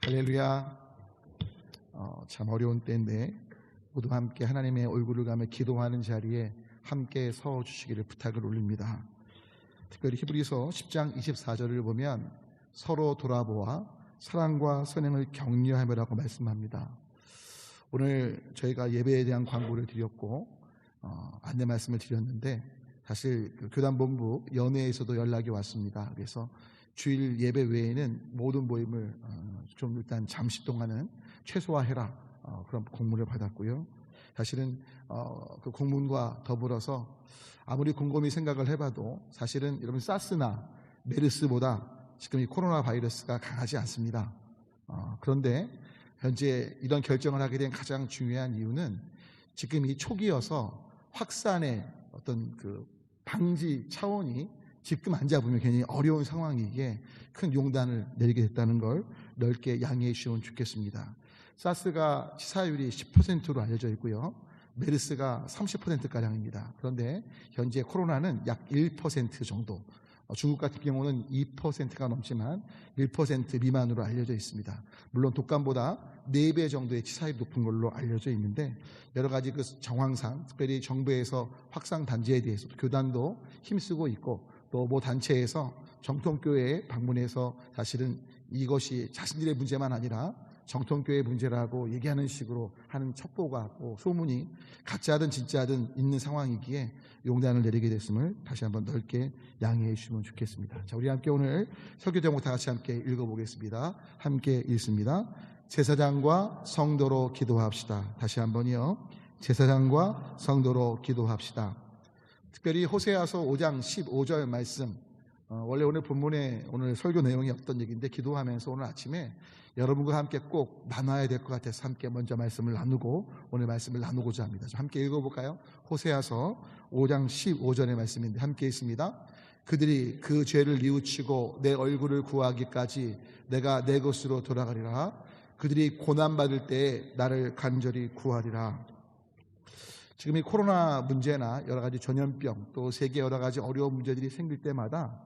할렐루야. 참 어려운 때인데 모두 함께 하나님의 얼굴을 가며 기도하는 자리에 함께 서 주시기를 부탁을 올립니다. 특별히 히브리서 10장 24절을 보면 서로 돌아보아 사랑과 선행을 격려하며라고 말씀합니다. 오늘 저희가 예배에 대한 광고를 드렸고 안내 말씀을 드렸는데 사실 그 교단본부 연회에서도 연락이 왔습니다. 그래서 주일 예배 외에는 모든 모임을 좀 일단 잠시 동안은 최소화해라, 그런 공문을 받았고요. 사실은 그 공문과 더불어서 아무리 곰곰이 생각을 해봐도 사실은 여러분 사스나 메르스보다 지금 이 코로나 바이러스가 강하지 않습니다. 그런데 현재 이런 결정을 하게 된 가장 중요한 이유는 지금 이 초기여서 확산의 어떤 그 방지 차원이 지금 안 잡으면 괜히 어려운 상황이기에 큰 용단을 내리게 됐다는 걸 넓게 양해해 주시면 좋겠습니다. 사스가 치사율이 10%로 알려져 있고요. 메르스가 30%가량입니다. 그런데 현재 코로나는 약 1% 정도, 중국 같은 경우는 2%가 넘지만 1% 미만으로 알려져 있습니다. 물론 독감보다 4배 정도의 치사율이 높은 걸로 알려져 있는데 여러 가지 그 정황상 특별히 정부에서 확산 단지에 대해서 교단도 힘쓰고 있고 또 모 단체에서 정통교회에 방문해서 사실은 이것이 자신들의 문제만 아니라 정통교회 문제라고 얘기하는 식으로 하는 첩보가 소문이 가짜든 진짜든 있는 상황이기에 용단을 내리게 됐음을 다시 한번 넓게 양해해 주시면 좋겠습니다. 자, 우리 함께 오늘 설교 제목 다 같이 함께 읽어보겠습니다. 함께 읽습니다. 제사장과 성도로 기도합시다. 다시 한번요. 제사장과 성도로 기도합시다. 특별히 호세아서 5장 15절 말씀, 원래 오늘 본문에 오늘 설교 내용이 없던 얘기인데 기도하면서 오늘 아침에 여러분과 함께 꼭 나눠야 될 것 같아서 함께 먼저 말씀을 나누고 오늘 말씀을 나누고자 합니다. 함께 읽어볼까요? 호세아서 5장 15절의 말씀인데 함께 읽습니다. 그들이 그 죄를 뉘우치고 내 얼굴을 구하기까지 내가 내 것으로 돌아가리라. 그들이 고난받을 때에 나를 간절히 구하리라. 지금 이 코로나 문제나 여러 가지 전염병 또 세계 여러 가지 어려운 문제들이 생길 때마다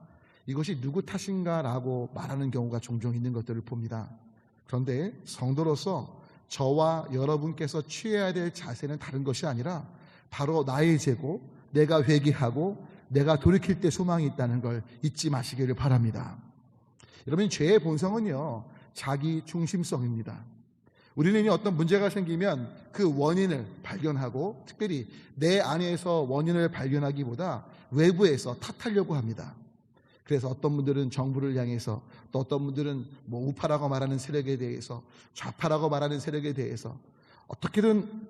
이것이 누구 탓인가라고 말하는 경우가 종종 있는 것들을 봅니다. 그런데 성도로서 저와 여러분께서 취해야 될 자세는 다른 것이 아니라 바로 나의 죄고 내가 회개하고 내가 돌이킬 때 소망이 있다는 걸 잊지 마시기를 바랍니다. 여러분, 죄의 본성은요, 자기 중심성입니다. 우리는 어떤 문제가 생기면 그 원인을 발견하고 특별히 내 안에서 원인을 발견하기보다 외부에서 탓하려고 합니다. 그래서 어떤 분들은 정부를 향해서 또 어떤 분들은 우파라고 말하는 세력에 대해서 좌파라고 말하는 세력에 대해서 어떻게든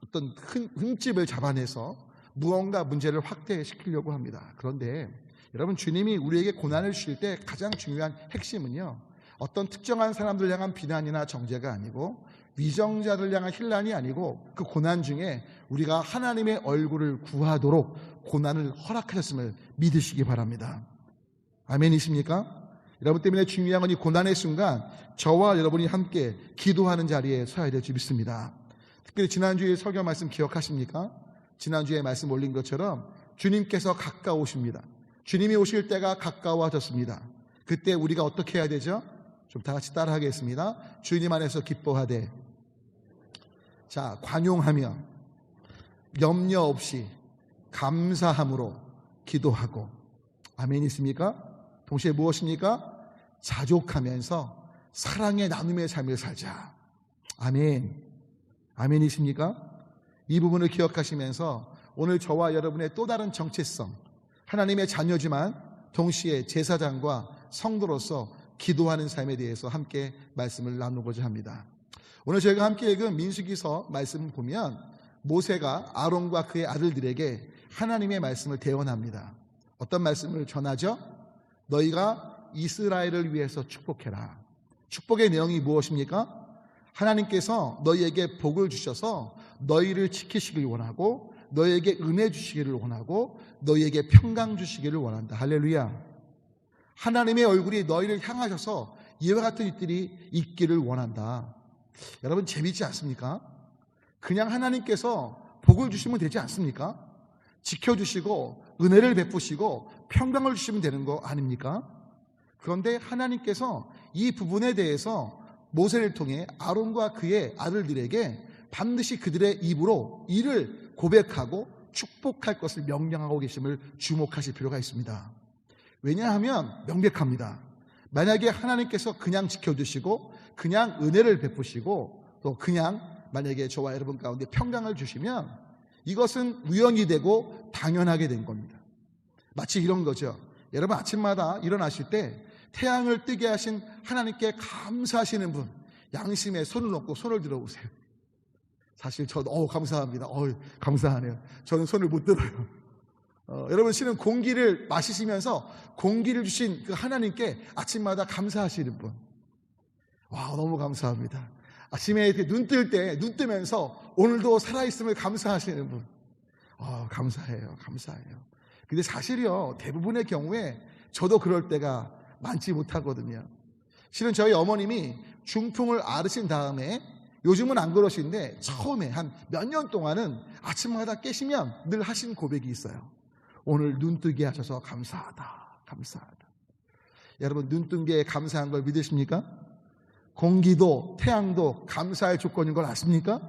어떤 흠집을 잡아내서 무언가 문제를 확대시키려고 합니다. 그런데 여러분, 주님이 우리에게 고난을 주실 때 가장 중요한 핵심은요, 어떤 특정한 사람들 향한 비난이나 정죄가 아니고 위정자들 향한 힐난이 아니고 그 고난 중에 우리가 하나님의 얼굴을 구하도록 고난을 허락하셨음을 믿으시기 바랍니다. 아멘이십니까? 여러분 때문에 중요한 건 이 고난의 순간 저와 여러분이 함께 기도하는 자리에 서야 될 줄 믿습니다. 특별히 지난주에 설교 말씀 기억하십니까? 지난주에 말씀 올린 것처럼 주님께서 가까우십니다. 주님이 오실 때가 가까워졌습니다. 그때 우리가 어떻게 해야 되죠? 좀 다 같이 따라 하겠습니다. 주님 안에서 기뻐하되, 자, 관용하며 염려 없이 감사함으로 기도하고. 아멘이십니까? 동시에 무엇입니까? 자족하면서 사랑의 나눔의 삶을 살자. 아멘. 아멘이십니까? 이 부분을 기억하시면서 오늘 저와 여러분의 또 다른 정체성, 하나님의 자녀지만 동시에 제사장과 성도로서 기도하는 삶에 대해서 함께 말씀을 나누고자 합니다. 오늘 저희가 함께 읽은 민수기서 말씀을 보면 모세가 아론과 그의 아들들에게 하나님의 말씀을 대언합니다. 어떤 말씀을 전하죠? 너희가 이스라엘을 위해서 축복해라. 축복의 내용이 무엇입니까? 하나님께서 너희에게 복을 주셔서 너희를 지키시길 원하고 너희에게 은혜 주시기를 원하고 너희에게 평강 주시기를 원한다. 할렐루야. 하나님의 얼굴이 너희를 향하셔서 이와 같은 일들이 있기를 원한다. 여러분, 재미있지 않습니까? 그냥 하나님께서 복을 주시면 되지 않습니까? 지켜주시고 은혜를 베푸시고 평강을 주시면 되는 거 아닙니까? 그런데 하나님께서 이 부분에 대해서 모세를 통해 아론과 그의 아들들에게 반드시 그들의 입으로 이를 고백하고 축복할 것을 명령하고 계심을 주목하실 필요가 있습니다. 왜냐하면 명백합니다. 만약에 하나님께서 그냥 지켜주시고 그냥 은혜를 베푸시고 또 그냥 만약에 저와 여러분 가운데 평강을 주시면 이것은 우연이 되고 당연하게 된 겁니다. 마치 이런 거죠. 여러분 아침마다 일어나실 때 태양을 뜨게 하신 하나님께 감사하시는 분, 양심에 손을 놓고 손을 들어보세요. 사실 저는 감사합니다. 감사하네요. 저는 손을 못 들어요. 여러분 실은 공기를 마시시면서 공기를 주신 그 하나님께 아침마다 감사하시는 분, 와 너무 감사합니다. 아침에 이렇게 눈 뜨면서 오늘도 살아있음을 감사하시는 분, 감사해요. 근데 사실이요, 대부분의 경우에 저도 그럴 때가 많지 못하거든요. 실은 저희 어머님이 중풍을 앓으신 다음에 요즘은 안 그러신데 처음에 한 몇 년 동안은 아침마다 깨시면 늘 하신 고백이 있어요. 오늘 눈 뜨게 하셔서 감사하다. 여러분 눈 뜬 게 감사한 걸 믿으십니까? 공기도 태양도 감사할 조건인 걸 아십니까?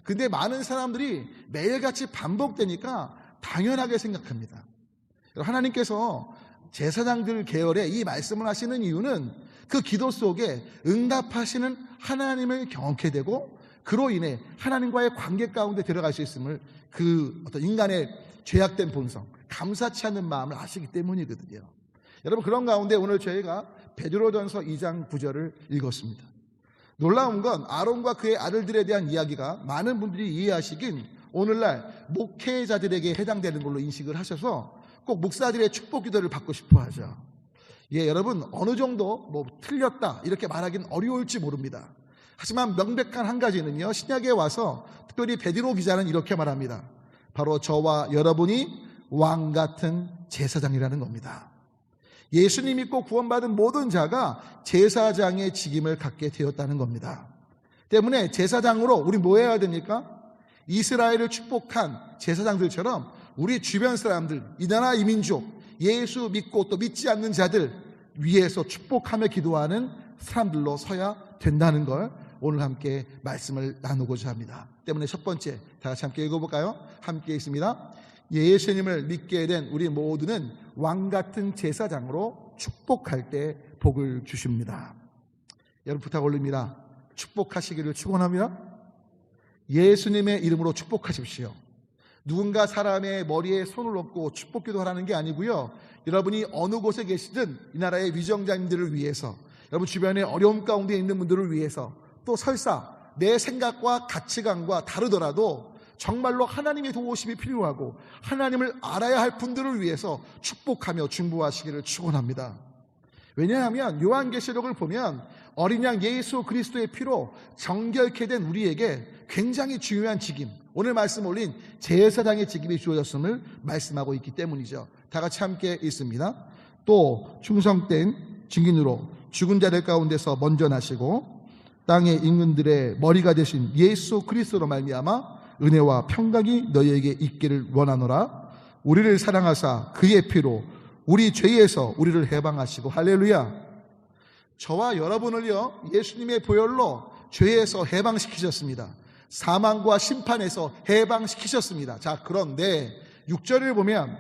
근데 많은 사람들이 매일같이 반복되니까 당연하게 생각합니다. 하나님께서 제사장들 계열에 이 말씀을 하시는 이유는 그 기도 속에 응답하시는 하나님을 경험하게 되고 그로 인해 하나님과의 관계 가운데 들어갈 수 있음을 그 어떤 인간의 죄악된 본성, 감사치 않는 마음을 아시기 때문이거든요. 여러분 그런 가운데 오늘 저희가 베드로전서 2장 9절을 읽었습니다. 놀라운 건 아론과 그의 아들들에 대한 이야기가 많은 분들이 이해하시긴 오늘날 목회자들에게 해당되는 걸로 인식을 하셔서 꼭 목사들의 축복 기도를 받고 싶어 하죠. 여러분 어느 정도 틀렸다 이렇게 말하기는 어려울지 모릅니다. 하지만 명백한 한 가지는요, 신약에 와서 특별히 베드로 기자는 이렇게 말합니다. 바로 저와 여러분이 왕 같은 제사장이라는 겁니다. 예수님 믿고 구원받은 모든 자가 제사장의 직임을 갖게 되었다는 겁니다. 때문에 제사장으로 우리 뭐 해야 됩니까? 이스라엘을 축복한 제사장들처럼 우리 주변 사람들, 이 나라 이 민족, 예수 믿고 또 믿지 않는 자들 위해서 축복하며 기도하는 사람들로 서야 된다는 걸 오늘 함께 말씀을 나누고자 합니다. 때문에 첫 번째, 다 같이 함께 읽어볼까요? 함께 읽습니다. 예수님을 믿게 된 우리 모두는 왕 같은 제사장으로 축복할 때 복을 주십니다. 여러분 부탁 올립니다. 축복하시기를 축원합니다. 예수님의 이름으로 축복하십시오. 누군가 사람의 머리에 손을 얹고 축복 기도하라는 게 아니고요, 여러분이 어느 곳에 계시든 이 나라의 위정자님들을 위해서, 여러분 주변에 어려움 가운데 있는 분들을 위해서, 또 설사 내 생각과 가치관과 다르더라도 정말로 하나님의 도우심이 필요하고 하나님을 알아야 할 분들을 위해서 축복하며 중보하시기를 축원합니다. 왜냐하면 요한계시록을 보면 어린 양 예수 그리스도의 피로 정결케 된 우리에게 굉장히 중요한 직임, 오늘 말씀 올린 제사장의 직임이 주어졌음을 말씀하고 있기 때문이죠. 다 같이 함께 읽습니다. 또 충성된 증인으로 죽은 자들 가운데서 먼저 나시고 땅의 임금들의 머리가 되신 예수 그리스도로 말미암아 은혜와 평강이 너희에게 있기를 원하노라. 우리를 사랑하사 그의 피로 우리 죄에서 우리를 해방하시고, 할렐루야. 저와 여러분을요, 예수님의 보혈로 죄에서 해방시키셨습니다. 사망과 심판에서 해방시키셨습니다. 자, 그런데 6절을 보면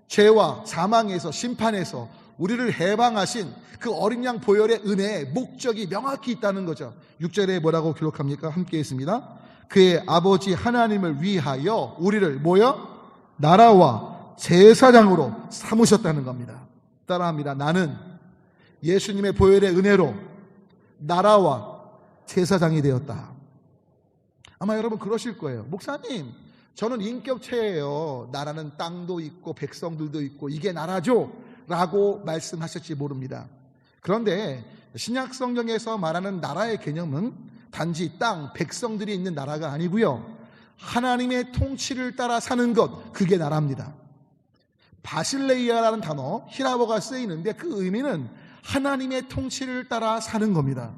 죄와 사망에서 심판에서 우리를 해방하신 그 어린 양 보혈의 은혜의 목적이 명확히 있다는 거죠. 6절에 뭐라고 기록합니까? 함께 있습니다. 그의 아버지 하나님을 위하여 우리를 나라와 제사장으로 삼으셨다는 겁니다. 따라합니다. 나는 예수님의 보혈의 은혜로 나라와 제사장이 되었다. 아마 여러분 그러실 거예요. 목사님, 저는 인격체예요. 나라는 땅도 있고 백성들도 있고 이게 나라죠? 라고 말씀하실지 모릅니다. 그런데 신약 성경에서 말하는 나라의 개념은 단지 땅, 백성들이 있는 나라가 아니고요, 하나님의 통치를 따라 사는 것, 그게 나라입니다. 바실레이아라는 단어, 히라보가 쓰이는데 그 의미는 하나님의 통치를 따라 사는 겁니다.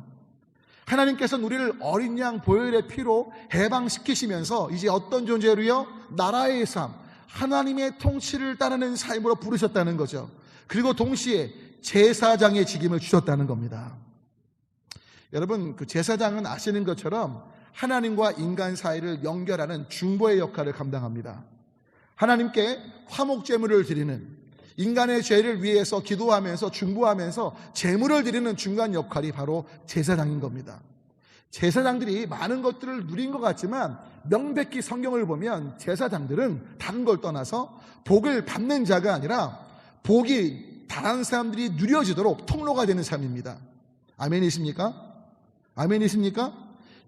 하나님께서는 우리를 어린 양 보혈의 피로 해방시키시면서 이제 어떤 존재로요? 나라의 삶, 하나님의 통치를 따르는 삶으로 부르셨다는 거죠. 그리고 동시에 제사장의 직임을 주셨다는 겁니다. 여러분, 그 제사장은 아시는 것처럼 하나님과 인간 사이를 연결하는 중보의 역할을 감당합니다. 하나님께 화목 제물을 드리는, 인간의 죄를 위해서 기도하면서 중보하면서 제물을 드리는 중간 역할이 바로 제사장인 겁니다. 제사장들이 많은 것들을 누린 것 같지만 명백히 성경을 보면 제사장들은 다른 걸 떠나서 복을 받는 자가 아니라 복이 다른 사람들이 누려지도록 통로가 되는 삶입니다. 아멘이십니까? 아멘이십니까?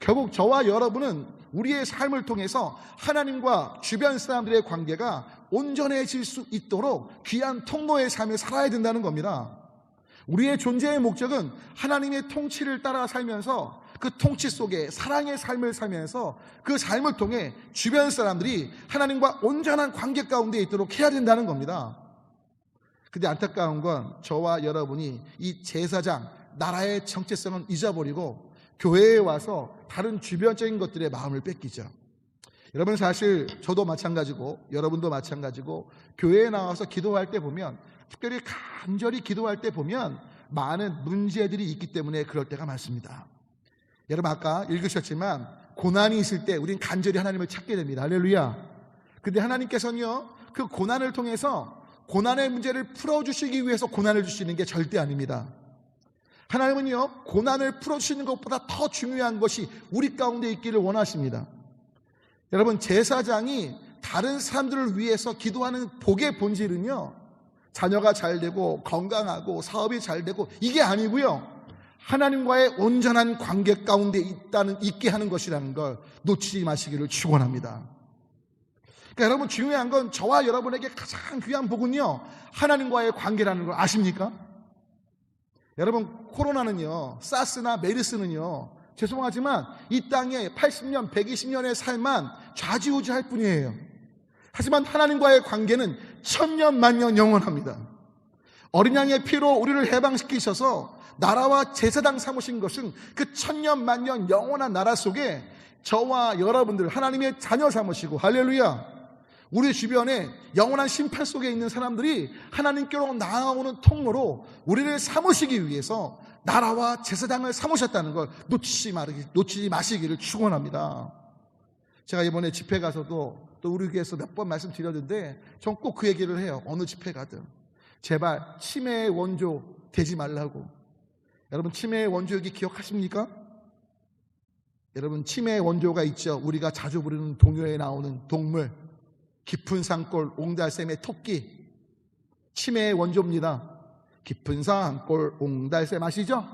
결국 저와 여러분은 우리의 삶을 통해서 하나님과 주변 사람들의 관계가 온전해질 수 있도록 귀한 통로의 삶을 살아야 된다는 겁니다. 우리의 존재의 목적은 하나님의 통치를 따라 살면서 그 통치 속에 사랑의 삶을 살면서 그 삶을 통해 주변 사람들이 하나님과 온전한 관계 가운데 있도록 해야 된다는 겁니다. 근데 안타까운 건 저와 여러분이 이 제사장, 나라의 정체성은 잊어버리고 교회에 와서 다른 주변적인 것들에 마음을 뺏기죠. 여러분, 사실 저도 마찬가지고 여러분도 마찬가지고 교회에 나와서 기도할 때 보면, 특별히 간절히 기도할 때 보면 많은 문제들이 있기 때문에 그럴 때가 많습니다. 여러분, 아까 읽으셨지만 고난이 있을 때 우린 간절히 하나님을 찾게 됩니다. 할렐루야. 근데 하나님께서는요, 그 고난을 통해서 고난의 문제를 풀어주시기 위해서 고난을 주시는 게 절대 아닙니다. 하나님은요, 고난을 풀어주시는 것보다 더 중요한 것이 우리 가운데 있기를 원하십니다. 여러분, 제사장이 다른 사람들을 위해서 기도하는 복의 본질은요, 자녀가 잘 되고 건강하고 사업이 잘 되고 이게 아니고요, 하나님과의 온전한 관계 가운데 있게 하는 것이라는 걸 놓치지 마시기를 축원합니다. 그러니까 여러분, 중요한 건 저와 여러분에게 가장 귀한 복은요, 하나님과의 관계라는 걸 아십니까? 여러분, 코로나는요, 사스나 메르스는요, 죄송하지만 이 땅에 80년, 120년의 삶만 좌지우지할 뿐이에요. 하지만 하나님과의 관계는 천년, 만년 영원합니다. 어린 양의 피로 우리를 해방시키셔서 나라와 제사장 삼으신 것은 그 천년, 만년 영원한 나라 속에 저와 여러분들 하나님의 자녀 삼으시고, 할렐루야, 우리 주변에 영원한 심판 속에 있는 사람들이 하나님께로 나아오는 통로로 우리를 삼으시기 위해서 나라와 제사장을 삼으셨다는 걸 놓치지 마시기를 축원합니다. 제가 이번에 집회 가서도 또 우리 교회에서 몇 번 말씀드렸는데 전 꼭 그 얘기를 해요. 어느 집회 가든 제발 치매의 원조 되지 말라고. 여러분, 치매의 원조 여기 기억하십니까? 여러분, 치매의 원조가 있죠. 우리가 자주 부르는 동요에 나오는 동물, 깊은 산골 옹달샘의 토끼, 치매의 원조입니다. 깊은 산골 옹달샘 아시죠?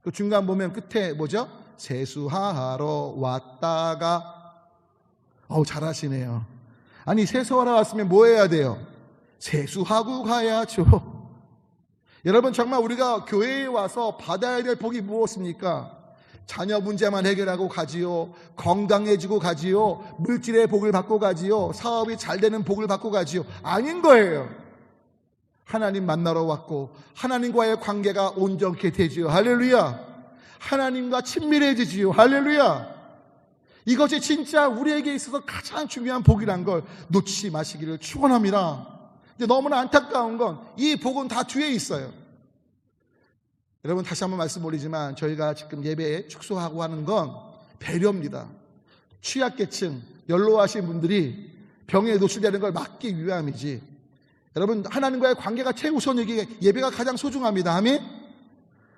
그 중간 보면 끝에 뭐죠? 세수하러 왔다가, 잘하시네요. 아니, 세수하러 왔으면 뭐 해야 돼요? 세수하고 가야죠. 여러분, 정말 우리가 교회에 와서 받아야 될 복이 무엇입니까? 자녀 문제만 해결하고 가지요, 건강해지고 가지요, 물질의 복을 받고 가지요, 사업이 잘 되는 복을 받고 가지요. 아닌 거예요. 하나님 만나러 왔고 하나님과의 관계가 온전케 되지요. 할렐루야. 하나님과 친밀해지지요. 할렐루야. 이것이 진짜 우리에게 있어서 가장 중요한 복이란 걸 놓치지 마시기를 축원합니다. 근데 너무나 안타까운 건 이 복은 다 뒤에 있어요. 여러분, 다시 한번 말씀드리지만 저희가 지금 예배에 축소하고 하는 건 배려입니다. 취약계층, 연로하신 분들이 병에 노출되는 걸 막기 위함이지, 여러분, 하나님과의 관계가 최우선이기에 예배가 가장 소중합니다. 아멘?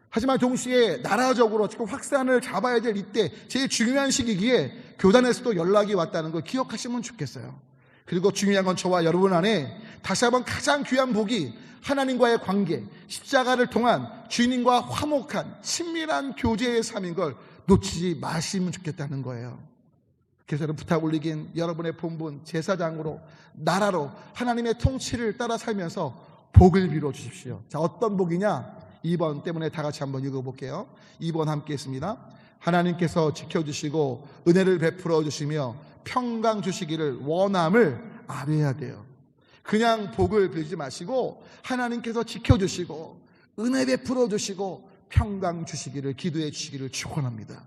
하지만 동시에 나라적으로 지금 확산을 잡아야 될 이때 제일 중요한 시기기에 교단에서도 연락이 왔다는 걸 기억하시면 좋겠어요. 그리고 중요한 건 저와 여러분 안에 다시 한번 가장 귀한 복이 하나님과의 관계, 십자가를 통한 주님과 화목한 친밀한 교제의 삶인 걸 놓치지 마시면 좋겠다는 거예요. 그래서 여러분, 부탁 올리긴 여러분의 본분 제사장으로 나라로 하나님의 통치를 따라 살면서 복을 빌어 주십시오. 자, 어떤 복이냐? 2번 때문에 다 같이 한번 읽어볼게요. 2번 함께 했습니다. 하나님께서 지켜주시고 은혜를 베풀어 주시며 평강 주시기를 원함을 아뢰야 돼요. 그냥 복을 빌지 마시고 하나님께서 지켜주시고 은혜 베풀어 주시고 평강 주시기를 기도해 주시기를 축원합니다.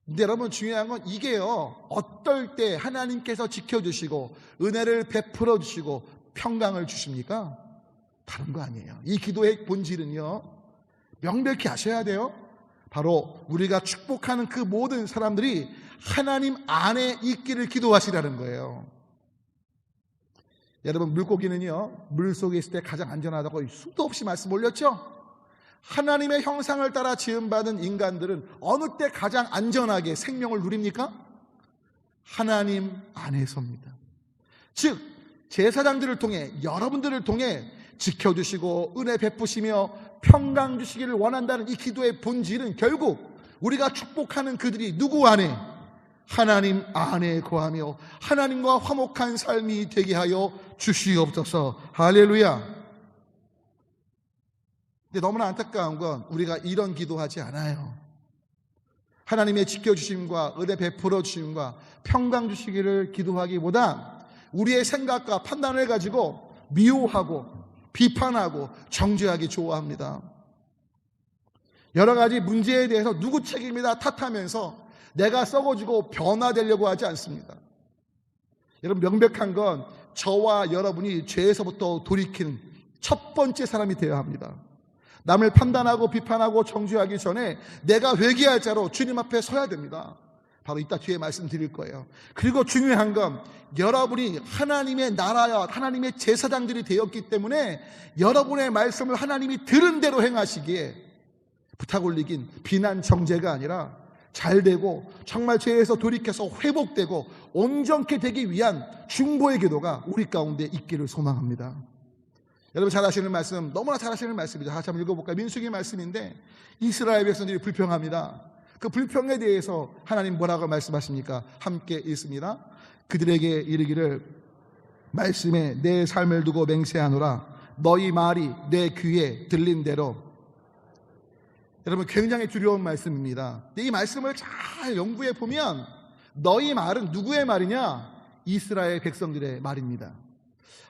근데 여러분, 중요한 건 이게요, 어떨 때 하나님께서 지켜주시고 은혜를 베풀어 주시고 평강을 주십니까? 다른 거 아니에요. 이 기도의 본질은요, 명백히 아셔야 돼요. 바로 우리가 축복하는 그 모든 사람들이 하나님 안에 있기를 기도하시라는 거예요. 여러분, 물고기는요, 물속에 있을 때 가장 안전하다고 수도 없이 말씀 올렸죠? 하나님의 형상을 따라 지음받은 인간들은 어느 때 가장 안전하게 생명을 누립니까? 하나님 안에서입니다. 즉 제사장들을 통해, 여러분들을 통해 지켜주시고 은혜 베푸시며 평강 주시기를 원한다는 이 기도의 본질은 결국 우리가 축복하는 그들이 누구 안에? 하나님 안에 거하며 하나님과 화목한 삶이 되게 하여 주시옵소서. 할렐루야. 근데 너무나 안타까운 건 우리가 이런 기도하지 않아요. 하나님의 지켜주심과 은혜 베풀어 주심과 평강 주시기를 기도하기보다 우리의 생각과 판단을 가지고 미워하고 비판하고 정죄하기 좋아합니다. 여러 가지 문제에 대해서 누구 책임이다 탓하면서 내가 썩어지고 변화되려고 하지 않습니다. 여러분, 명백한 건 저와 여러분이 죄에서부터 돌이키는 첫 번째 사람이 되어야 합니다. 남을 판단하고 비판하고 정죄하기 전에 내가 회개할 자로 주님 앞에 서야 됩니다. 바로 이따 뒤에 말씀드릴 거예요. 그리고 중요한 건 여러분이 하나님의 나라와 하나님의 제사장들이 되었기 때문에 여러분의 말씀을 하나님이 들은 대로 행하시기에 부탁 올리긴 비난 정죄가 아니라 잘되고 정말 죄에서 돌이켜서 회복되고 온전케 되기 위한 중보의 기도가 우리 가운데 있기를 소망합니다. 여러분 잘 아시는 말씀, 너무나 잘 아시는 말씀이죠. 같이 한번 읽어볼까요? 민수기 말씀인데 이스라엘 백성들이 불평합니다. 그 불평에 대해서 하나님 뭐라고 말씀하십니까? 함께 읽습니다. 그들에게 이르기를 말씀에 내 삶을 두고 맹세하노라. 너희 말이 내 귀에 들린 대로. 여러분 굉장히 두려운 말씀입니다. 근데 이 말씀을 잘 연구해 보면 너희 말은 누구의 말이냐? 이스라엘 백성들의 말입니다.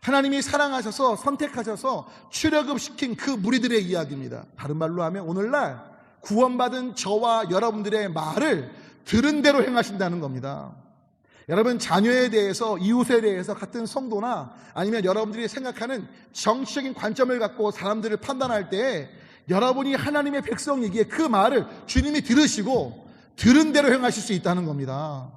하나님이 사랑하셔서 선택하셔서 출애굽시킨 그 무리들의 이야기입니다. 다른 말로 하면 오늘날 구원받은 저와 여러분들의 말을 들은 대로 행하신다는 겁니다. 여러분 자녀에 대해서, 이웃에 대해서 같은 성도나 아니면 여러분들이 생각하는 정치적인 관점을 갖고 사람들을 판단할 때 여러분이 하나님의 백성이기에 그 말을 주님이 들으시고 들은 대로 행하실 수 있다는 겁니다.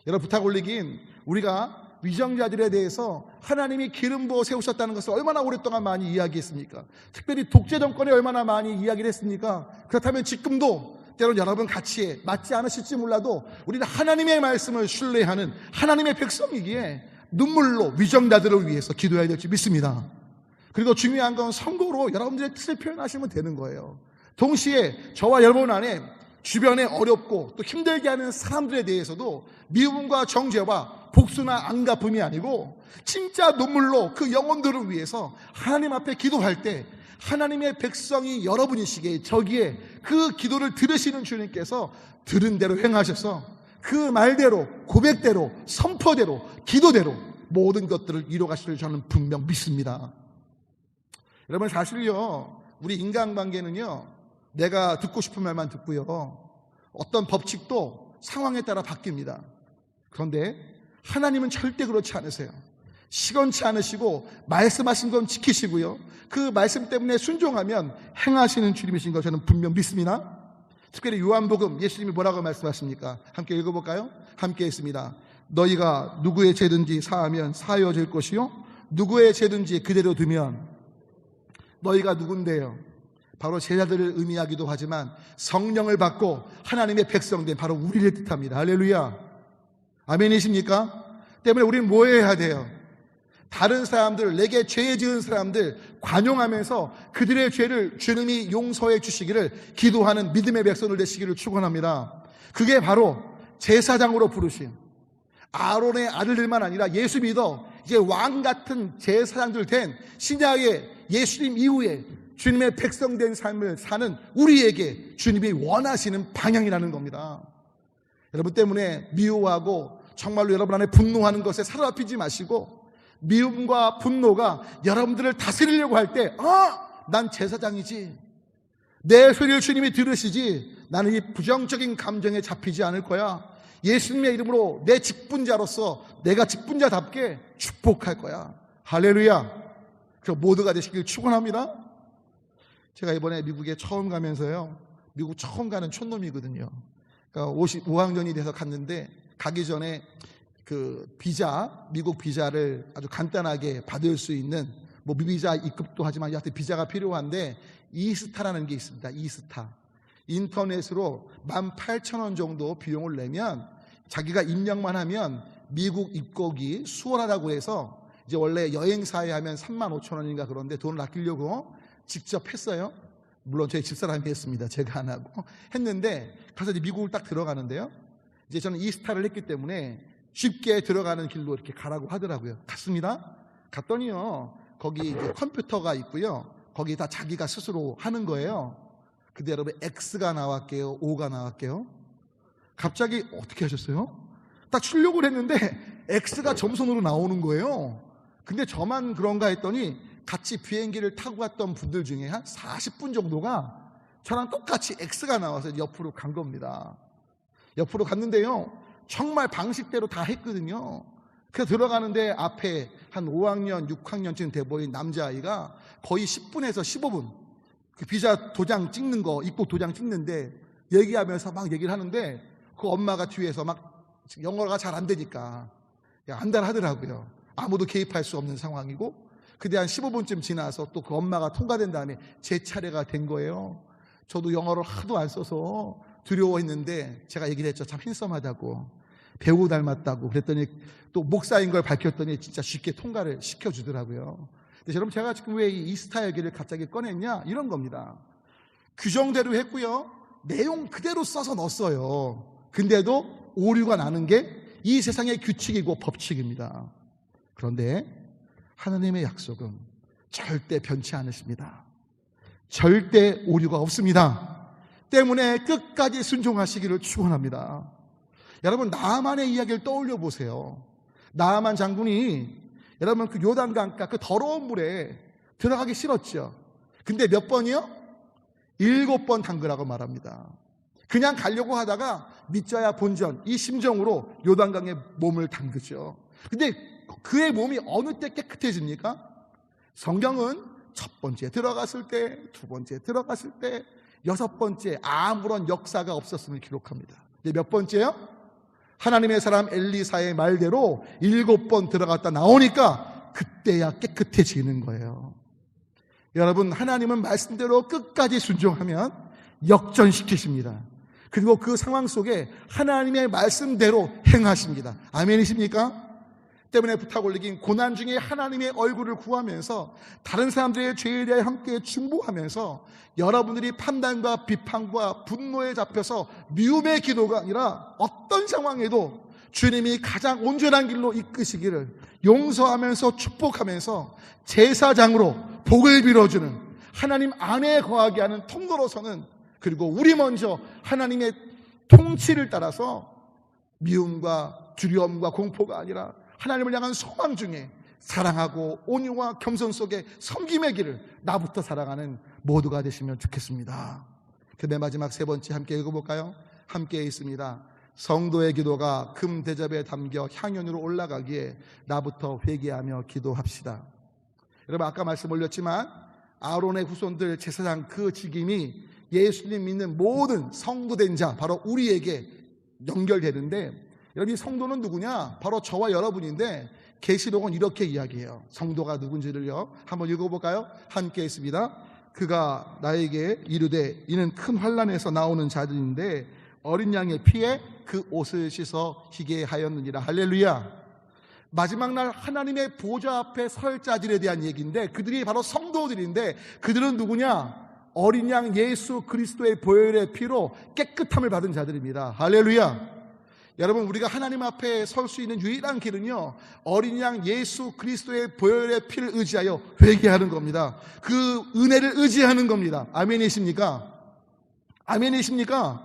여러분 부탁 올리긴 우리가 위정자들에 대해서 하나님이 기름 부어 세우셨다는 것을 얼마나 오랫동안 많이 이야기했습니까? 특별히 독재 정권에 얼마나 많이 이야기를 했습니까? 그렇다면 지금도 때론 여러분 가치에 맞지 않으실지 몰라도 우리는 하나님의 말씀을 신뢰하는 하나님의 백성이기에 눈물로 위정자들을 위해서 기도해야 될지 믿습니다. 그리고 중요한 건 선거로 여러분들의 뜻을 표현하시면 되는 거예요. 동시에 저와 여러분 안에 주변에 어렵고 또 힘들게 하는 사람들에 대해서도 미움과 정죄와 복수나 안갚음이 아니고 진짜 눈물로 그 영혼들을 위해서 하나님 앞에 기도할 때 하나님의 백성이 여러분이시기에 저기에 그 기도를 들으시는 주님께서 들은 대로 행하셔서 그 말대로, 고백대로, 선포대로, 기도대로 모든 것들을 이루어가시를 저는 분명 믿습니다. 여러분 사실요, 우리 인간관계는요, 내가 듣고 싶은 말만 듣고요, 어떤 법칙도 상황에 따라 바뀝니다. 그런데 하나님은 절대 그렇지 않으세요. 시건치 않으시고 말씀하신 건 지키시고요, 그 말씀 때문에 순종하면 행하시는 주님이신 것 저는 분명 믿습니다. 특별히 요한복음 예수님이 뭐라고 말씀하십니까? 함께 읽어볼까요? 함께 읽습니다. 너희가 누구의 죄든지 사하면 사하여질 것이요 누구의 죄든지 그대로 두면. 너희가 누군데요? 바로 제자들을 의미하기도 하지만 성령을 받고 하나님의 백성된 바로 우리를 뜻합니다. 할렐루야. 아멘이십니까? 때문에 우리는 뭐 해야 돼요? 다른 사람들, 내게 죄 지은 사람들 관용하면서 그들의 죄를 주님이 용서해 주시기를 기도하는 믿음의 백성을 되시기를 축원합니다. 그게 바로 제사장으로 부르신 아론의 아들들만 아니라 예수 믿어 이제 왕 같은 제사장들 된 신약의 예수님 이후에 주님의 백성된 삶을 사는 우리에게 주님이 원하시는 방향이라는 겁니다. 여러분 때문에 미워하고 정말로 여러분 안에 분노하는 것에 사로잡히지 마시고, 미움과 분노가 여러분들을 다스리려고 할 때 난 제사장이지, 내 소리를 주님이 들으시지, 나는 이 부정적인 감정에 잡히지 않을 거야, 예수님의 이름으로 내 직분자로서 내가 직분자답게 축복할 거야. 할렐루야. 그 모두가 되시길 축원합니다. 제가 이번에 미국에 처음 가면서요, 미국 처음 가는 촌놈이거든요. 그러니까 55학년이 돼서 갔는데 가기 전에 그 미국 비자를 아주 간단하게 받을 수 있는 뭐 미비자 입금도 하지만 여하튼 비자가 필요한데 이스타라는 게 있습니다. 이스타. 인터넷으로 18,000원 정도 비용을 내면 자기가 입력만 하면 미국 입국이 수월하다고 해서 이제 원래 여행사에 하면 35,000원인가 그런데 돈을 아끼려고 직접 했어요. 물론 저희 집사람이 했습니다. 제가 안 하고 했는데 가서 이제 미국을 딱 들어가는데요. 이제 저는 이스타를 했기 때문에 쉽게 들어가는 길로 이렇게 가라고 하더라고요. 갔습니다. 갔더니요. 거기 이제 컴퓨터가 있고요. 거기 다 자기가 스스로 하는 거예요. 근데 여러분 X가 나왔게요? O가 나왔게요? 갑자기 어떻게 하셨어요? 딱 출력을 했는데 X가 점선으로 나오는 거예요. 근데 저만 그런가 했더니 같이 비행기를 타고 갔던 분들 중에 한 40분 정도가 저랑 똑같이 X가 나와서 옆으로 간 겁니다. 옆으로 갔는데요. 정말 방식대로 다 했거든요. 그래서 들어가는데 앞에 한 5학년, 6학년쯤 돼 보인 남자아이가 거의 10분에서 15분 그 비자 도장 찍는 거, 입국 도장 찍는데 얘기하면서 막 얘기를 하는데 그 엄마가 뒤에서 막 영어가 잘 안 되니까 안달하더라고요. 아무도 개입할 수 없는 상황이고 그때 한 15분쯤 지나서 또 그 엄마가 통과된 다음에 제 차례가 된 거예요. 저도 영어를 하도 안 써서 두려워했는데 제가 얘기를 했죠. 참 핸섬하다고, 배우 닮았다고 그랬더니 또 목사인 걸 밝혔더니 진짜 쉽게 통과를 시켜주더라고요. 근데 여러분 제가 지금 왜 이 이스타 얘기를 갑자기 꺼냈냐 이런 겁니다. 규정대로 했고요. 내용 그대로 써서 넣었어요. 근데도 오류가 나는 게 이 세상의 규칙이고 법칙입니다. 그런데 하나님의 약속은 절대 변치 않으십니다. 절대 오류가 없습니다. 때문에 끝까지 순종하시기를 축원합니다. 여러분 나아만의 이야기를 떠올려 보세요. 나아만 장군이 여러분 그 요단강가 그 더러운 물에 들어가기 싫었죠. 근데 몇 번이요? 7번 담그라고 말합니다. 그냥 가려고 하다가 믿져야 본전 이 심정으로 요단강에 몸을 담그죠. 근데 그의 몸이 어느 때 깨끗해집니까? 성경은 첫 번째 들어갔을 때, 두 번째 들어갔을 때, 6번째 아무런 역사가 없었음을 기록합니다. 이제 몇 번째요? 하나님의 사람 엘리사의 말대로 7번 들어갔다 나오니까 그때야 깨끗해지는 거예요. 여러분 하나님은 말씀대로 끝까지 순종하면 역전시키십니다. 그리고 그 상황 속에 하나님의 말씀대로 행하십니다. 아멘이십니까? 때문에 부탁 올리긴 고난 중에 하나님의 얼굴을 구하면서 다른 사람들의 죄에 대해 함께 중보하면서 여러분들이 판단과 비판과 분노에 잡혀서 미움의 기도가 아니라 어떤 상황에도 주님이 가장 온전한 길로 이끄시기를 용서하면서 축복하면서 제사장으로 복을 빌어주는 하나님 안에 거하게 하는 통로로서는 그리고 우리 먼저 하나님의 통치를 따라서 미움과 두려움과 공포가 아니라 하나님을 향한 소망 중에 사랑하고 온유와 겸손 속에 섬김의 길을 나부터 살아가는 모두가 되시면 좋겠습니다. 그 맨 마지막 세 번째 함께 읽어볼까요? 함께 있습니다. 성도의 기도가 금 대접에 담겨 향연으로 올라가기에 나부터 회개하며 기도합시다. 여러분 아까 말씀 올렸지만 아론의 후손들 제사장 그 직임이 예수님 믿는 모든 성도된 자 바로 우리에게 연결되는데 여러분 이 성도는 누구냐? 바로 저와 여러분인데 계시록은 이렇게 이야기해요. 성도가 누군지를요 한번 읽어볼까요? 함께 있습니다. 그가 나에게 이르되 이는 큰 환난에서 나오는 자들인데 어린 양의 피에 그 옷을 씻어 희게 하였느니라. 할렐루야. 마지막 날 하나님의 보좌 앞에 설 자들에 대한 얘기인데 그들이 바로 성도들인데 그들은 누구냐? 어린 양 예수 그리스도의 보혈의 피로 깨끗함을 받은 자들입니다. 할렐루야. 여러분 우리가 하나님 앞에 설 수 있는 유일한 길은요 어린 양 예수 그리스도의 보혈의 피를 의지하여 회개하는 겁니다. 그 은혜를 의지하는 겁니다. 아멘이십니까? 아멘이십니까?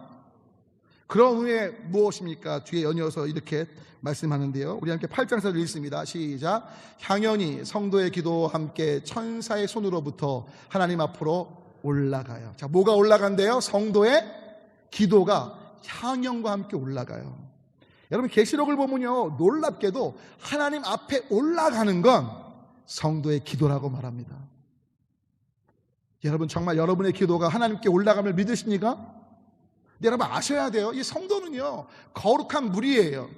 그런 은혜 무엇입니까? 뒤에 연이어서 이렇게 말씀하는데요 우리 함께 8장에서 읽습니다. 시작. 향연이 성도의 기도와 함께 천사의 손으로부터 하나님 앞으로 올라가요. 자, 뭐가 올라간대요? 성도의 기도가 향연과 함께 올라가요. 여러분 계시록을 보면요 놀랍게도 하나님 앞에 올라가는 건 성도의 기도라고 말합니다. 여러분 정말 여러분의 기도가 하나님께 올라감을 믿으십니까? 여러분 아셔야 돼요. 이 성도는요, 거룩한 무리예요.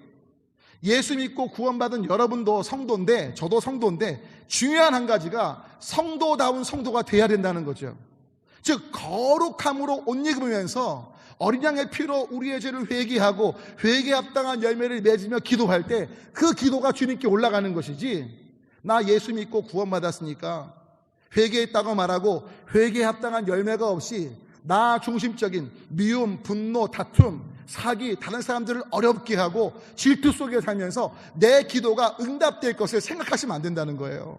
예수 믿고 구원받은 여러분도 성도인데, 저도 성도인데, 중요한 한 가지가 성도다운 성도가 돼야 된다는 거죠. 즉 거룩함으로 옷 입으면서 어린 양의 피로 우리의 죄를 회개하고 회개에 합당한 열매를 맺으며 기도할 때 그 기도가 주님께 올라가는 것이지, 나 예수 믿고 구원받았으니까 회개했다고 말하고 회개에 합당한 열매가 없이 나 중심적인 미움, 분노, 다툼, 사기, 다른 사람들을 어렵게 하고 질투 속에 살면서 내 기도가 응답될 것을 생각하시면 안 된다는 거예요.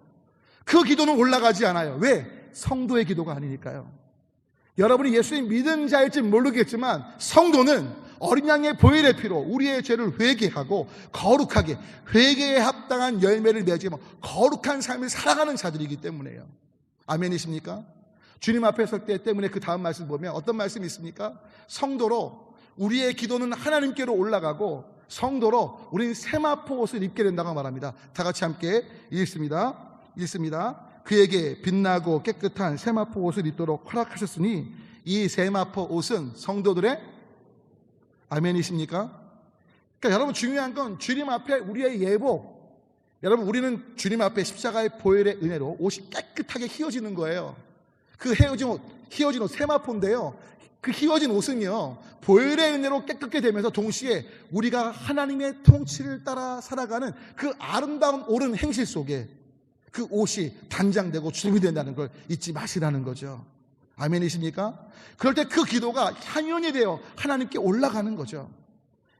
그 기도는 올라가지 않아요. 왜? 성도의 기도가 아니니까요. 여러분이 예수님 믿은 자일지 모르겠지만 성도는 어린 양의 보혈의 피로 우리의 죄를 회개하고 거룩하게 회개에 합당한 열매를 맺으며 거룩한 삶을 살아가는 자들이기 때문에요. 아멘이십니까? 주님 앞에 설 때 때문에 그 다음 말씀 보면 어떤 말씀이 있습니까? 성도로 우리의 기도는 하나님께로 올라가고 성도로 우리는 세마포 옷을 입게 된다고 말합니다. 다 같이 함께 읽습니다. 그에게 빛나고 깨끗한 세마포 옷을 입도록 허락하셨으니 이 세마포 옷은 성도들의 아멘이십니까? 그러니까 여러분 중요한 건 주님 앞에 우리의 예복, 여러분 우리는 주님 앞에 십자가의 보혈의 은혜로 옷이 깨끗하게 휘어지는 거예요. 그 휘어진 옷 세마포인데요, 그 휘어진 옷은요 보혈의 은혜로 깨끗게 되면서 동시에 우리가 하나님의 통치를 따라 살아가는 그 아름다운 옳은 행실 속에 그 옷이 단장되고 주름이 된다는 걸 잊지 마시라는 거죠. 아멘이십니까? 그럴 때 그 기도가 향연이 되어 하나님께 올라가는 거죠.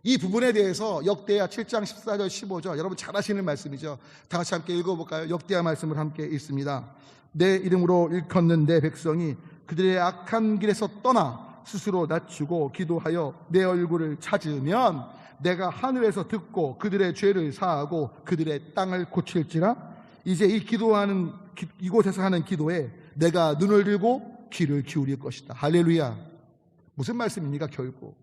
이 부분에 대해서 역대하 7장 14절 15절 여러분 잘 아시는 말씀이죠. 다 같이 함께 읽어볼까요? 역대하 말씀을 함께 읽습니다. 내 이름으로 일컫는 내 백성이 그들의 악한 길에서 떠나 스스로 낮추고 기도하여 내 얼굴을 찾으면 내가 하늘에서 듣고 그들의 죄를 사하고 그들의 땅을 고칠지라. 이제 이곳에서 하는 기도에 내가 눈을 들고 귀를 기울일 것이다. 할렐루야. 무슨 말씀입니까? 결국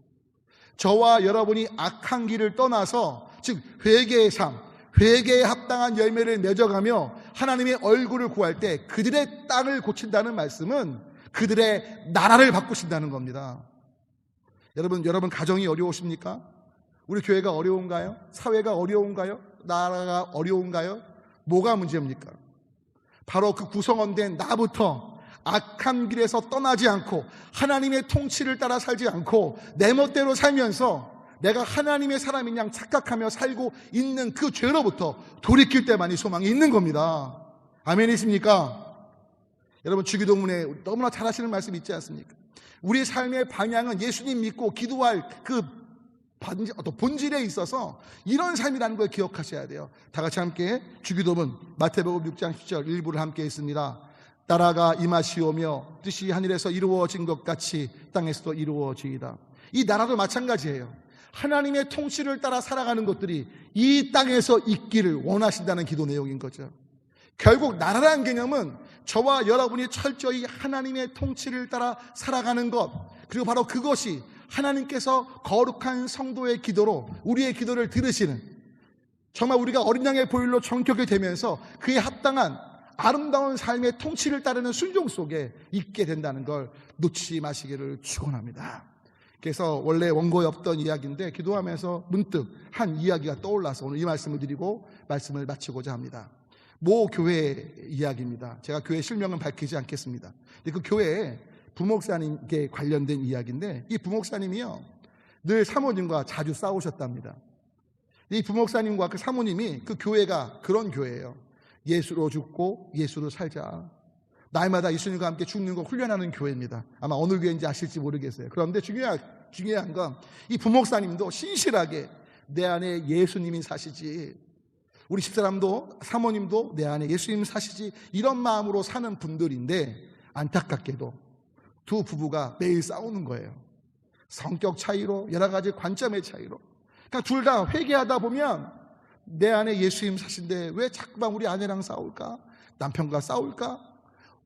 저와 여러분이 악한 길을 떠나서 즉 회개의 삶, 회개에 합당한 열매를 맺어가며 하나님의 얼굴을 구할 때 그들의 땅을 고친다는 말씀은 그들의 나라를 바꾸신다는 겁니다. 여러분 가정이 어려우십니까? 우리 교회가 어려운가요? 사회가 어려운가요? 나라가 어려운가요? 뭐가 문제입니까? 바로 그 구성원된 나부터 악한 길에서 떠나지 않고 하나님의 통치를 따라 살지 않고 내 멋대로 살면서 내가 하나님의 사람인 양 착각하며 살고 있는 그 죄로부터 돌이킬 때만이 소망이 있는 겁니다. 아멘이십니까? 여러분 주기도문에 너무나 잘 하시는 말씀 있지 않습니까? 우리 삶의 방향은 예수님 믿고 기도할 그 본질에 있어서 이런 삶이라는 걸 기억하셔야 돼요. 다 같이 함께 주기도문 마태복음 6장 10절 일부를 함께 했습니다. 나라가 임하시오며 뜻이 하늘에서 이루어진 것 같이 땅에서도 이루어지이다. 이 나라도 마찬가지예요. 하나님의 통치를 따라 살아가는 것들이 이 땅에서 있기를 원하신다는 기도 내용인 거죠. 결국 나라라는 개념은 저와 여러분이 철저히 하나님의 통치를 따라 살아가는 것, 그리고 바로 그것이 하나님께서 거룩한 성도의 기도로 우리의 기도를 들으시는, 정말 우리가 어린 양의 보혈로 정결이 되면서 그에 합당한 아름다운 삶의 통치를 따르는 순종 속에 있게 된다는 걸 놓치지 마시기를 축원합니다. 그래서 원래 원고에 없던 이야기인데 기도하면서 문득 한 이야기가 떠올라서 오늘 이 말씀을 드리고 말씀을 마치고자 합니다. 모 교회 이야기입니다. 제가 교회 실명은 밝히지 않겠습니다. 근데 그 교회에 부목사님께 관련된 이야기인데, 이 부목사님이요 늘 사모님과 자주 싸우셨답니다. 이 부목사님과 그 사모님이, 그 교회가 그런 교회예요. 예수로 죽고 예수로 살자, 날마다 예수님과 함께 죽는 거 훈련하는 교회입니다. 아마 어느 교회인지 아실지 모르겠어요. 그런데 중요한 건 이 부목사님도 신실하게 내 안에 예수님이 사시지, 우리 집사람도 사모님도 내 안에 예수님이 사시지, 이런 마음으로 사는 분들인데 안타깝게도 두 부부가 매일 싸우는 거예요. 성격 차이로, 여러 가지 관점의 차이로. 그러니까 둘 다 회개하다 보면 내 안에 예수님 사신데 왜 자꾸만 우리 아내랑 싸울까? 남편과 싸울까?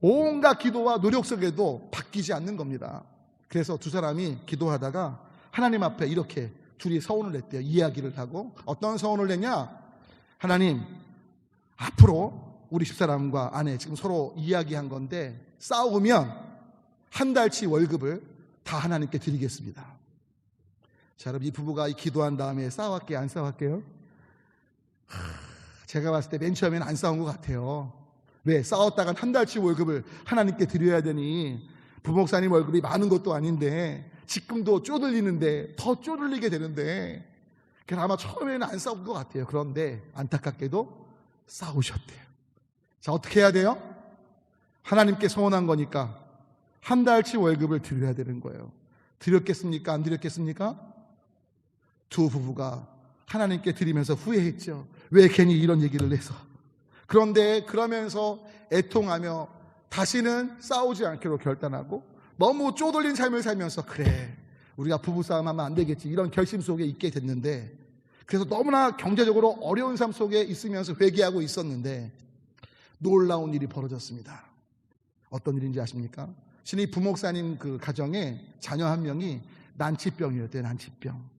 온갖 기도와 노력 속에도 바뀌지 않는 겁니다. 그래서 두 사람이 기도하다가 하나님 앞에 이렇게 둘이 서원을 냈대요. 이야기를 하고. 어떤 서원을 냈냐? 하나님, 앞으로 우리 집사람과 아내 지금 서로 이야기한 건데 싸우면 한 달치 월급을 다 하나님께 드리겠습니다. 자, 여러분 이 부부가 기도한 다음에 싸웠게요, 안 싸웠게요? 제가 봤을 때 맨 처음에는 안 싸운 것 같아요. 왜? 싸웠다간 한 달치 월급을 하나님께 드려야 되니, 부목사님 월급이 많은 것도 아닌데 지금도 쪼들리는데 더 쪼들리게 되는데, 그래서 아마 처음에는 안 싸운 것 같아요. 그런데 안타깝게도 싸우셨대요. 자, 어떻게 해야 돼요? 하나님께 서원한 거니까 한 달치 월급을 드려야 되는 거예요. 드렸겠습니까? 안 드렸겠습니까? 두 부부가 하나님께 드리면서 후회했죠. 왜 괜히 이런 얘기를 해서. 그런데 그러면서 애통하며 다시는 싸우지 않기로 결단하고, 너무 쪼들린 삶을 살면서 그래, 우리가 부부싸움하면 안 되겠지, 이런 결심 속에 있게 됐는데, 그래서 너무나 경제적으로 어려운 삶 속에 있으면서 회개하고 있었는데 놀라운 일이 벌어졌습니다. 어떤 일인지 아십니까? 신이 부목사님 그 가정에 자녀 한 명이 난치병이었대요. 난치병.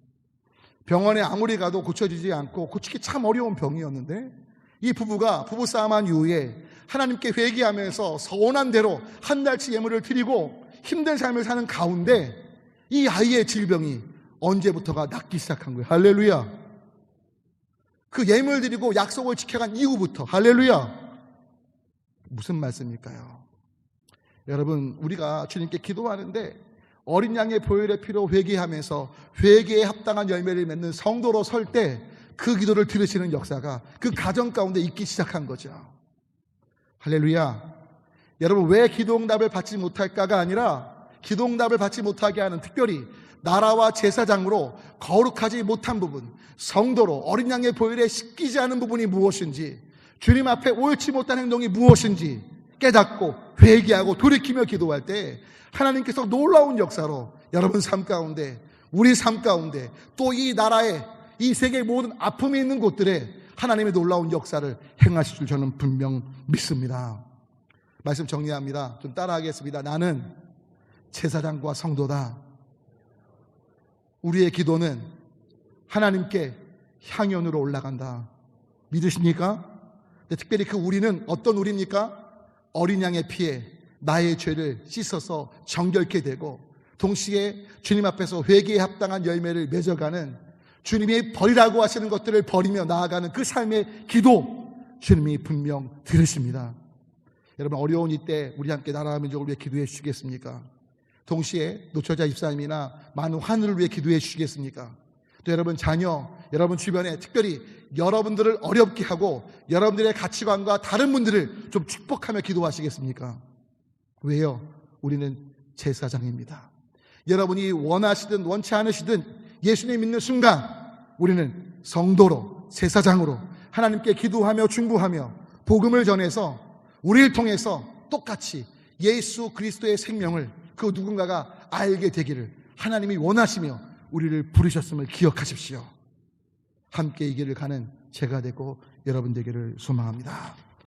병원에 아무리 가도 고쳐지지 않고 고치기 참 어려운 병이었는데, 이 부부가 부부싸움한 이후에 하나님께 회개하면서 서원한 대로 한 달치 예물을 드리고 힘든 삶을 사는 가운데 이 아이의 질병이 언제부터가 낫기 시작한 거예요. 할렐루야. 그 예물 드리고 약속을 지켜간 이후부터. 할렐루야. 무슨 말씀일까요? 여러분, 우리가 주님께 기도하는데 어린 양의 보혈의 피로 회개하면서 회개에 합당한 열매를 맺는 성도로 설 때 그 기도를 들으시는 역사가 그 가정 가운데 있기 시작한 거죠. 할렐루야. 여러분, 왜 기도응답을 받지 못할까가 아니라 기도응답을 받지 못하게 하는, 특별히 나라와 제사장으로 거룩하지 못한 부분, 성도로 어린 양의 보혈에 씻기지 않은 부분이 무엇인지, 주님 앞에 옳지 못한 행동이 무엇인지 깨닫고 회개하고 돌이키며 기도할 때 하나님께서 놀라운 역사로 여러분 삶 가운데, 우리 삶 가운데, 또 이 나라에, 이 세계의 모든 아픔이 있는 곳들에 하나님의 놀라운 역사를 행하실 줄 저는 분명 믿습니다. 말씀 정리합니다. 좀 따라하겠습니다. 나는 제사장과 성도다. 우리의 기도는 하나님께 향연으로 올라간다. 믿으십니까? 특별히 그 우리는 어떤 우리입니까? 어린 양의 피에 나의 죄를 씻어서 정결케 되고, 동시에 주님 앞에서 회개에 합당한 열매를 맺어가는, 주님이 버리라고 하시는 것들을 버리며 나아가는 그 삶의 기도, 주님이 분명 들으십니다. 여러분, 어려운 이때 우리 함께 나라와 민족을 위해 기도해 주시겠습니까? 동시에 노처자 집사님이나 많은 환우를 위해 기도해 주시겠습니까? 또 여러분 자녀, 여러분 주변에 특별히 여러분들을 어렵게 하고 여러분들의 가치관과 다른 분들을 좀 축복하며 기도하시겠습니까? 왜요? 우리는 제사장입니다. 여러분이 원하시든 원치 않으시든 예수님 믿는 순간 우리는 성도로, 제사장으로 하나님께 기도하며 중보하며 복음을 전해서 우리를 통해서 똑같이 예수 그리스도의 생명을 그 누군가가 알게 되기를 하나님이 원하시며 우리를 부르셨음을 기억하십시오. 함께 이 길을 가는 제가 되고 여러분 되기를 소망합니다.